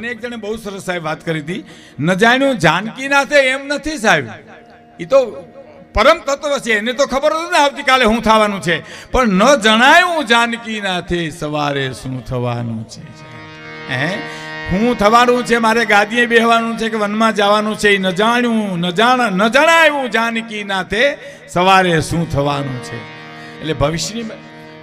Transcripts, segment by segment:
મને એક જણે બહુ સરસ સાહેબ વાત કરી હતી, ન જાણ્યું જાનકીનાથે એમ નથી સાહેબ, એ તો પરમ તત્વ છે, એને તો ખબર હતી ને આવતીકાલે શું થવાનું છે, પણ ન જણાયું જાનકીનાથે સવારે શું થવાનું છે, શું થવાનું છે, મારે ગાદીએ બેહવાનું છે કે વનમાં જવાનું છે, એ ન જાણ્યું ન જણાયું જાનકીનાથે સવારે શું થવાનું છે. એટલે ભવિષ્યની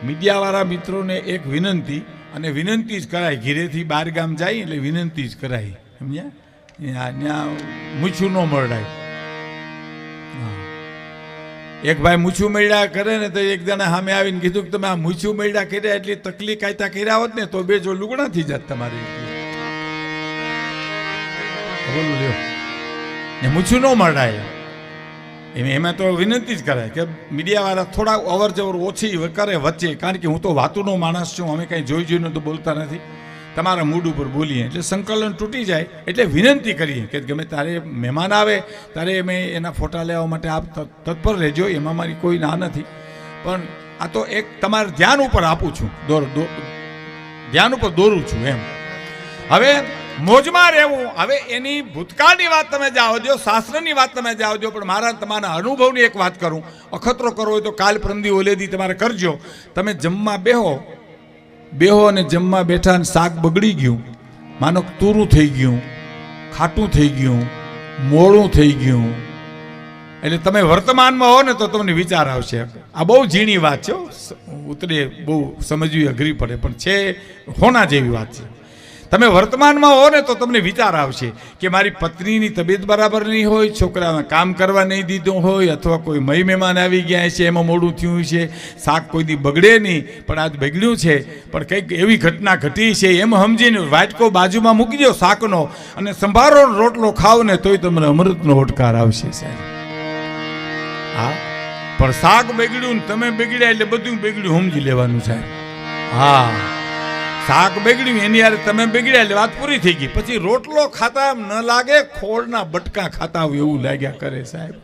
મીડિયાવાળા મિત્રોને એક વિનંતી, અને વિનંતી જ કરાય, ઘીરેથી બહાર ગામ જાય એટલે વિનંતી જ કરાય, સમજ્યા? ત્યાં મૂછું ન મળાય. એક ભાઈ મૂછું મળ્યા કરે ને તો એક જણા સામે આવીને કીધું કે તમે આ મૂછું મળ્યા કર્યા એટલી તકલીફ કાયતા કર્યા હોત ને તો બે જો લુગડા થઈ જાત તમારી. બોલું લ્યો ને મૂછું ન મળાય, એમાં તો વિનંતી જ કરાય કે મીડિયાવાળા થોડા અવર જવર ઓછી કરે વચ્ચે, કારણ કે હું તો વાતુનો માણસ છું, અમે કંઈ જોઈને તો બોલતા નથી, તમારા મૂડ ઉપર બોલીએ એટલે સંકલન તૂટી જાય. એટલે વિનંતી કરીએ કે ગમે તારે મહેમાન આવે ત્યારે અમે એના ફોટા લેવા માટે આપ તત્પર રહેજો, એમાં મારી કોઈ ના નથી, પણ આ તો એક તમારે ધ્યાન ઉપર આપું છું, ધ્યાન ઉપર દોરું છું એમ. હવે મોજમાં રહેવું, હવે એની ભૂતકાળની વાત તમે જાઓ દો, શાસ્ત્રની વાત તમે જાઓ દો, પણ મારા તમારા અનુભવની એક વાત કરું. અખતરો કરવો હોય તો કાલ પ્રમદી ઓલેદી તમારે કરજો. તમે જમવા બેહો અને જમવા બેઠા ને શાક બગડી ગયું, માનો તૂરું થઈ ગયું, ખાટું થઈ ગયું, મોળું થઈ ગયું, એટલે તમે વર્તમાનમાં હો ને તો તમને વિચાર આવશે. આ બહુ ઝીણી વાત છે, ઉતરે બહુ સમજવી અઘરી પડે, પણ છે હોના જેવી વાત છે. તમે વર્તમાનમાં હો ને તો તમને વિચાર આવશે કે મારી પત્નીની તબિયત બરાબર નહીં હોય, છોકરાને કામ કરવા નહીં દીધું હોય, અથવા કોઈ મય મહેમાન આવી ગયા છે એમાં મોડું થયું છે, શાક કોઈ દી બગડે નહીં પણ આજ બગડ્યું છે, પણ કંઈક એવી ઘટના ઘટી છે એમ સમજીને વાટકો બાજુમાં મૂકી દો શાકનો અને સંભારો રોટલો ખાવ ને તોય તમને અમૃતનો હોટકાર આવશે સાહેબ. હા, પણ શાક બગડ્યું ને તમે બગડ્યા એટલે બધું બગડ્યું સમજી લેવાનું સાહેબ. હા, શાક બગડ્યું એની યાર તમે બગડ્યા એટલે વાત પૂરી થઈ ગઈ. પછી રોટલો ખાતા એમ ન લાગે, ખોળના બટકા ખાતા હોય એવું લાગ્યા કરે સાહેબ.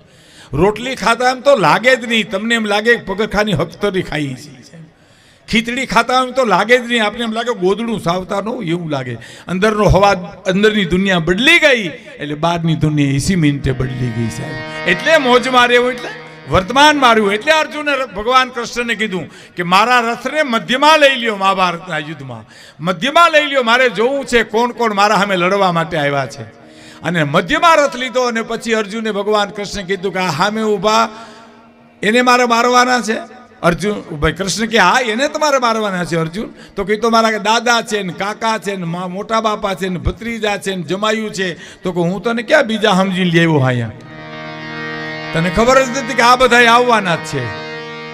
રોટલી ખાતા એમ તો લાગે જ નહીં, તમને એમ લાગે પગરખાની હકતરી ખાઈ છે સાહેબ. ખીચડી ખાતા એમ તો લાગે જ નહીં, આપણે એમ લાગે ગોદડું સાવતા નો એવું લાગે. અંદરનો હવા, અંદરની દુનિયા બદલી ગઈ એટલે બહારની દુનિયા 80 મિનિટે બદલી ગઈ સાહેબ. એટલે મોજમાં રહેવું, એટલે વર્તમાન માર્યું. એટલે અર્જુને ભગવાન કૃષ્ણને કીધું કે મારા રથને મધ્યમાં લઈ લ્યો, મહાભારતના યુદ્ધમાં મધ્યમાં લઈ લ્યો, મારે જોવું છે કોણ કોણ મારા સામે લડવા માટે આવ્યા છે. અને મધ્યમાં રથ લીધો અને પછી અર્જુને ભગવાન કૃષ્ણ કીધું કે આ સામે ઊભા એને મારે મારવાના છે. અર્જુન ભાઈ કૃષ્ણ કે હા એને તમારે મારવાના છે અર્જુન. તો કીધું મારા દાદા છે ને કાકા છે ને મોટા બાપા છે ને ભત્રીજા છે ને જમાયું છે. તો કે હું તને ક્યાં બીજા સમજીને લેવો અહીંયા, તને ખબર જ નથી કે આ બધા આવવાના જ છે,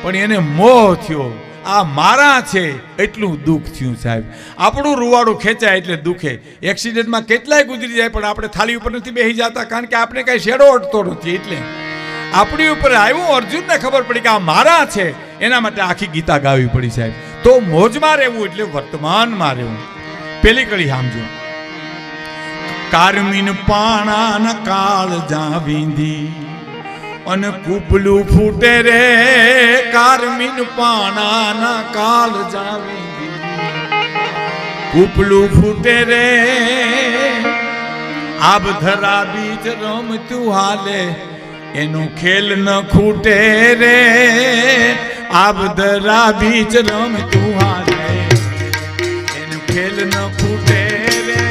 પણ એને મોહ થયો આ મારા છે એટલું દુઃખ થયું સાહેબ. આપણું રૂવાડું ખેંચાય એટલે દુઃખે. એક્સિડન્ટમાં કેટલાય ગુજરી જાય પણ આપણે થાળી ઉપર નથી બેસી જતા, કારણ કે આપણે કાંઈ શેડો અડતો નથી. એટલે આપણી ઉપર આવ્યું, અર્જુનને ખબર પડી કે આ મારા છે, એના માટે આખી ગીતા ગાવી પડી સાહેબ. તો મોજમાં રહેવું એટલે વર્તમાનમાં રહેવું. પેલી કડી સમજો, કારમીન પાણા કાળ જાવીંધી અને કુપલું ફૂટે રે, કારમીન પાણા કાળ જાવીંધી કુપલું ફૂટે રે, આબ ધરા બીજ રમતું હાલે એનું ખેલ ન ખૂટે રે, આબ ધરા બીજ રમતું હાલે એનું ખેલ ન ખૂટે રે.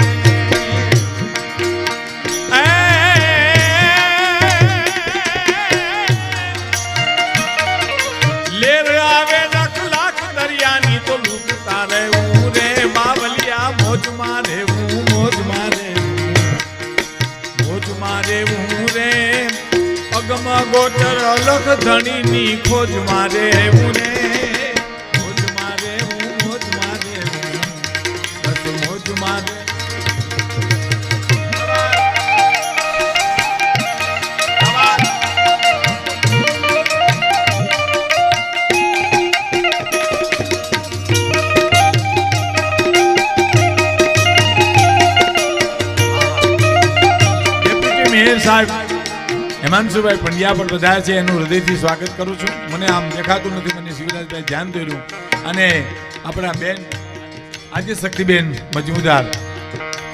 લેર આવે લખ લાખ દરિયાની તો લૂંટતા રહેવું રે, બાવલિયા મોજમાં રહેવું, મોજમાં રહેવું, મોજમાં રહેવું રે, પગમાં ગોચર અલખ ધણીની ખોજમાં રહેવું રે, મોજમાં રહેવું, મોજમાં રહેવું, બસ મોજમાં રહેવું. સાહેબ હેમાંશુભાઈ પંડ્યા પણ બધા છે, એનું હૃદયથી સ્વાગત કરું છું. મને આમ દેખાતું નથી, મને શિવરાજભાઈ ધ્યાન દોર્યું. અને આપણા બેન આજે શક્તિબેન મજમુદાર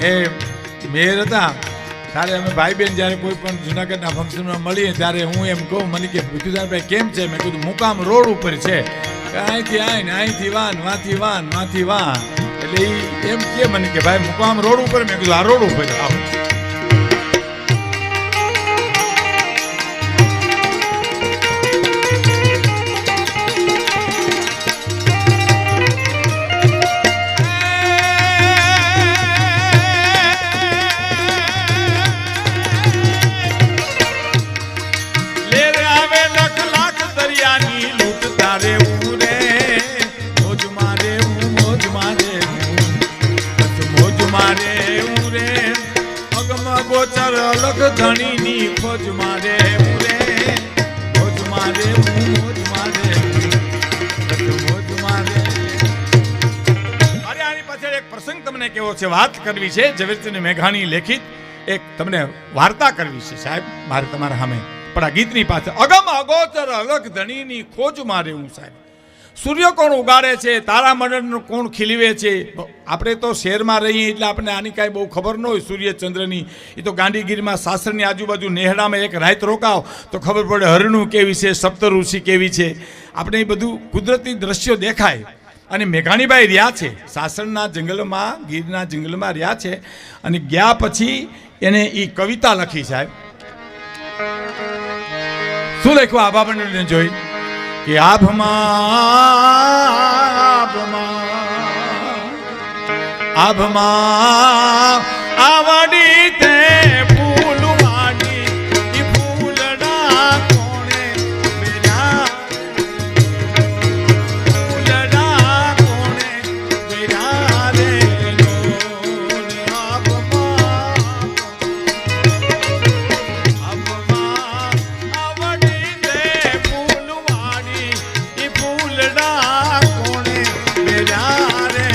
એ મેર હતા ત્યારે અમે ભાઈ બહેન જ્યારે કોઈ પણ જુનાગઢના ફંક્શનમાં મળીએ ત્યારે હું એમ કહું, મને કે ભીખુદાનભાઈ કેમ છે? મેં કીધું મુકામ રોડ ઉપર છે, અહીંથી આવીને અહીંથી વાન વાંથી વાન એટલે એમ કે મને કે ભાઈ મુકામ રોડ ઉપર. મેં કીધું આ રોડ ઉપર આવો. ધણીની ખોજ મારે ઉરે, ખોજ મારે મોજ મારે મોજ મારે. અરે આની પાછળ એક પ્રસંગ તમને કેવો છે, વાત કરવી છે. ઝવેરચંદ મેઘાણી લેખિત એક તમને વાર્તા કરવી છે સાહેબ મારે તમારા સામે. પણ આ ગીતની પાછળ અગમ અગોચર અલગ ધણીની ખોજ મારે હું સાહેબ. સૂર્ય કોણ ઉગાડે છે, તારામંડળ કોણ ખીલવે છે? આપણે તો શહેરમાં રહીએ એટલે આપણને આની કાંઈ બહુ ખબર ન હોય સૂર્ય ચંદ્રની. એ તો ગાંધીગીરમાં સાસરની આજુબાજુ નેહડામાં એક રાત રોકાવ તો ખબર પડે હરણું કેવી છે, સપ્તઋષિ કેવી છે. આપણે એ બધું કુદરતી દ્રશ્યો દેખાય. અને મેઘાણીભાઈ રહ્યા છે સાસણના જંગલમાં, ગીરના જંગલમાં રહ્યા છે. અને ગયા પછી એને એ કવિતા લખી સાહેબ. શું લખ્યું આભા મંડળને જોઈ કે આભમાં આવડી તે ફૂલવાડી ઈ ફૂલડા કોણે બેરા, ફૂલડા કોણે બેરા રે આભમાં આવડી તે ફૂલવાડી ઈ ફૂલડા કોણે બેરા રે.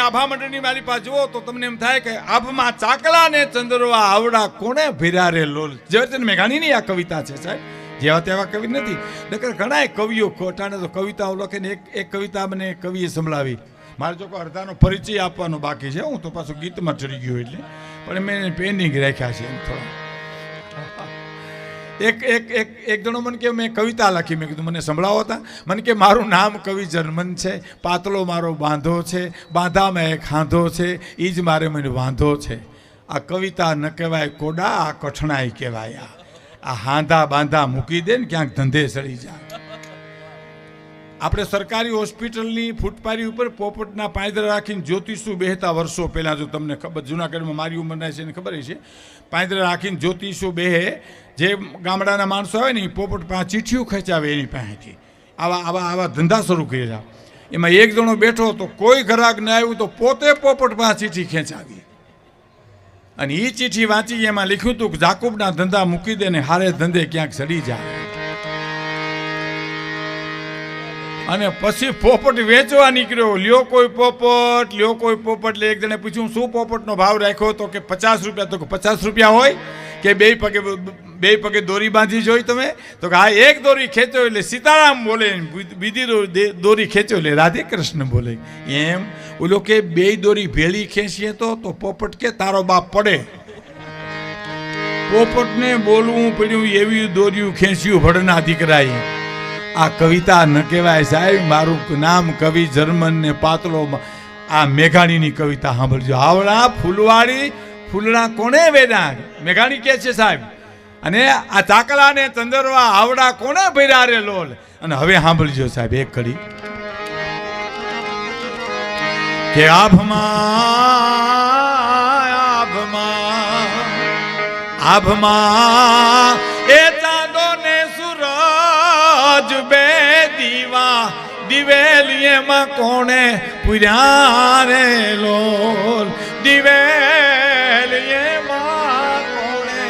આભા મંડળની મારી પાસે જુઓ તો તમને એમ થાય કે આભમાં ચાકલા ને ચંદ્રવા આવડા કોણે ભીરા રે લોલ. ઝવેરચંદ મેઘાણીની આ કવિતા છે સાહેબ. જેવા તેવા કવિ નથી. નકર ઘણા કવિઓ ખોટાને તો કવિતાઓ લખે ને એક કવિતા મને કવિએ સંભળાવી. મારે જો કોઈ અડધાનો પરિચય આપવાનો બાકી છે, હું તો પાછું ગીતમાં ચડી ગયો એટલે, પણ મેં પેન્ડિંગ રાખ્યા છે એમ થોડા. એક જણો મને કે મેં કવિતા લખી. મેં કીધું મને સંભળાવો હતા. મને કે મારું નામ કવિ જર્મન છે, પાતળો મારો બાંધો છે, બાંધામાં એક હાંધો છે, એ જ મારે મને વાંધો છે. આ કવિતા ન કહેવાય કોડા, આ કઠણાઈ કહેવાય. આ હાંધા બાંધા મૂકી દે ને ક્યાંક ધંધે સડી જાય. આપણે સરકારી હોસ્પિટલની ફૂટપારી ઉપર પોપટના પાંદડા રાખીને જ્યોતિષું બેહતા વર્ષો પહેલાં, જો તમને ખબર, જૂનાગઢમાં મારી ઉંમરના છે ને ખબર છે, પાંદડા રાખીને જ્યોતિષું બેહે. જે ગામડાના માણસો આવે ને એ પોપટ પાસે ચીઠીઓ ખેંચાવે એની પાસેથી. આવા ધંધા શરૂ કર્યા. એમાં એક જણો બેઠો તો કોઈ ગ્રાહક ન આવ્યું તો પોતે પોપટ પાસે ચીઠી ખેંચાવી અને એ ચીઠી વાંચી એમાં લખ્યું હતું કે જાકુબના ધંધા મૂકી દે ને હારે ધંધે ક્યાંક સડી જાય. અને પછી પોપટ વેચવા નીકળ્યો. લ્યો કોઈ પોપટ, લ્યો કોઈ પોપટ. એટલે એક જણે પૂછ્યું શું પોપટનો ભાવ રાખ્યો? તો કે 50 રૂપિયા. તો કે 50 રૂપિયા હોય કે બે પગે દોરી બાંધી જોઈ તમે? તો કે હા, એક દોરી ખેંચો એટલે સીતારામ બોલે, બીજી દોરી ખેંચો એટલે રાધે કૃષ્ણ બોલે. એમ ઓલો કે બે દોરી ભેળી ખેંચીએ તો પોપટ કે તારો બાપ પડે. પોપટને બોલવું પડ્યું એવી દોર્યું ખેંચ્યું ભડના દીકરાએ. આ કવિતા ન કહેવાય સાહેબ. મારું નામ કવિ જર્મન ને પાતળો. આ મેઘાણીની કવિતા સાંભળજો. આવડા ફૂલવાળી ફૂલડા કોને વેડા મેઘાણી કહે છે સાહેબ. અને આ ચાકલા ને ચંદરવા આવડા કોને ભર્યા રે લોલ. અને હવે સાંભળજો સાહેબ એક ઘડી કે આભમાં એ ચાંદો ને સૂરજ બે દીવા દિવેલીએમાં કોણે પૂર્યા રે લોલ. દિવેલીએમાં કોણે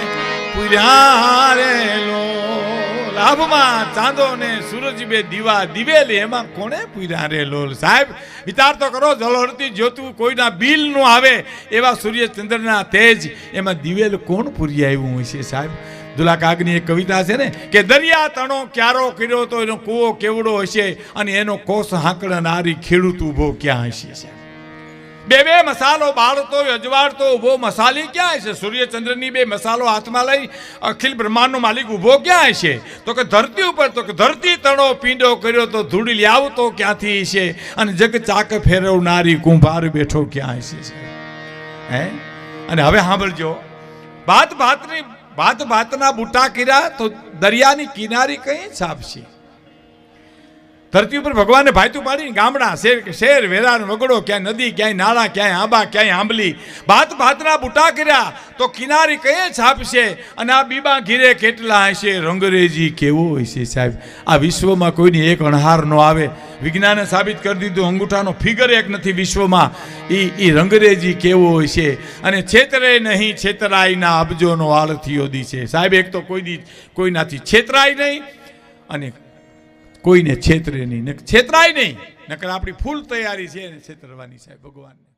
પૂર્યા રે લોલ. આભમાં ચાંદો ને સૂરજ બે દીવા દિવેલી એમાં કોણે પૂર્યા રે લોલ. સાહેબ વિચાર તો કરો. જલહળતી જ્યોતું કોઈના બિલ નું આવે એવા સૂર્યચંદ્રના તેજ એમાં દિવેલ કોણ પૂરી આવ્યું હોય છે સાહેબ. દુલા કાગની એક કવિતા છે ને કે દરિયા તણો ક્યારો કર્યો તો એનો કૂવો કેવડો હશે અને એનો કોસ હાંકળનારી ખેડૂત ઊભો ક્યાં હશે સાહેબ. બે મસાલો બાળતો અજવાળતો ઊભો મસાલી ક્યાં હશે. સૂર્યચંદ્રની બે મસાલો હાથમાં લઈ અખિલ બ્રહ્માંડનો માલિક ઊભો ક્યાં હશે. તો કે ધરતી ઉપર. તો કે ધરતી તણો પીંડો કર્યો તો ધૂળી લાવતો ક્યાંથી હશે અને જગ ચાક ફેરવનારી કુંભાર બેઠો ક્યાં હશે હે. અને હવે સાંભળજો ભાતના બુટા કર્યા તો દરિયાની કિનારી કઈ છાપશે. ધરતી ઉપર ભગવાને ભાઈતું પાડીને ગામડા શેર વેરાન વગડો ક્યાંય નદી ક્યાંય નાળા ક્યાંય આંબા ક્યાંય આંબલી ભાતના બુટા કર્યા તો કિનારી કઈ છાપશે. અને આ બીબા ઘીરે કેટલા હશે રંગરેજી કેવો હશે સાહેબ. આ વિશ્વમાં કોઈની એક અણહાર નો આવે. વિજ્ઞાને સાબિત કરી દીધું અંગૂઠાનો ફિગર એક નથી વિશ્વમાં. એ રંગરેજી કેવો હશે. અને છેતરે નહીં છેતરાઈના અબજોનો આળથીઓ દી છે સાહેબ. એક તો કોઈનાથી છેતરાય નહીં અને કોઈને છેતરે નહીં છેતરાય નહીં. નકર આપણી ફૂલ તૈયારી છે છેતરવાની સાહેબ ભગવાનને.